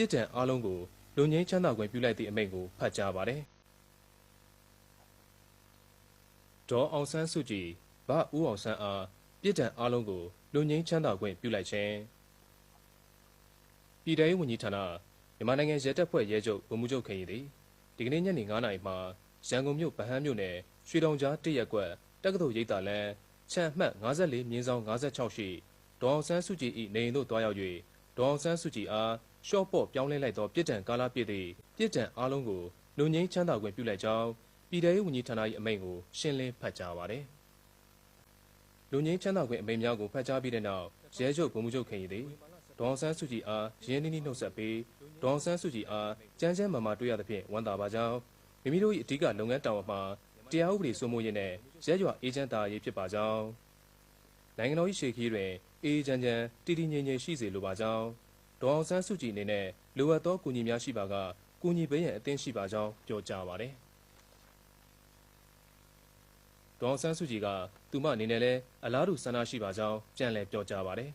ပြစ်ဒဏ်အားလုံးကိုလူငင်းချမ်းသာခွင့်ပြုလိုက်သည့်အမိန့်ကိုဖတ်ကြားပါတယ်။ဒေါ်အောင်ဆန်းစုကြည်ဗဦးအောင်ဆန်းအားပြစ်ဒဏ်အားလုံးကိုလူငင်းချမ်းသာခွင့်ပြုလိုက်ခြင်းပြည်ထောင်စုဝန်ကြီးဌာနမြန်မာနိုင်ငံရဲတပ်ဖွဲ့ရဲချုပ်ဗိုလ်မှူးချုပ်ခင်ရီသည်ဒီကနေ့ညနေ9:00 နာရီမှာရန်ကုန်မြို့ဗဟန်းမြို့နယ်ရွှေတောင်ကြားတစ်ရပ်ကွက်တက္ကသိုလ်ရိပ်သာလမ်းခြံအမှတ်54/56ရှိဒေါ်အောင်ဆန်းစုကြည်၏နေအိမ်သို့တွားရောက်၍ဒေါ်အောင်ဆန်းစုကြည်အားရှော့ပေါ့ပြောင်းလဲလိုက်သောပြစ်ဒဏ်ကာလပြည့်သည့်ပြစ်ဒဏ်အားလုံးကိုလူငင်းချမ်းသာခွင့်ပြုလိုက်ကြောင်းပြည်ထောင်စုဝန်ကြီးဌာန၏အမိန့်ကိုရှင်းလင်းဖတ်ကြားပါသည်လူငင်းချမ်းသာခွင့်အမိန့်များကိုဖတ်ကြားပြီးတဲ့နောက်ရဲချုပ်ဗိုလ်မှူးချုပ်ခင်ရီသည်ဒေါ်အောင်ဆန်းစုကြည်အားရင်းနှီးနှုတ်ဆက်ပြီးဒေါ်အောင်ဆန်းစုကြည်အားကြမ်းကြမ်းမာမာတွေ့ရသဖြင့်ဝမ်းသာပါကြောင်းမိမိတို့၏အဓိကလုပ်ငန်းတာဝန်မှာတရားဥပဒေစိုးမိုးရေးနှင့်ရဲရွာအေဂျင့်တာရေးဖြစ်ပါကြောင်းနိုင်ငံတော်၏ရှေ့ခီးတွင်အေးချမ်းချမ်းတည်တည်ငြိမ်ငြိမ်ရှိစေလိုပါကြောင်းဒေါ်အောင်ဆန်းစုကြည်အနေနဲ့လိုအပ်သောကူညီများရှိပါကကူညီပေးရန်အသင့်ရှိပါကြောင်းပြောကြားပါသည်ဒေါ်အောင်ဆန်းစုကြည်ကသူမအနေနဲ့လည်းအလားတူဆန္ဒရှိပါကြောင်းပြန်လည်ပြောကြားပါတယ်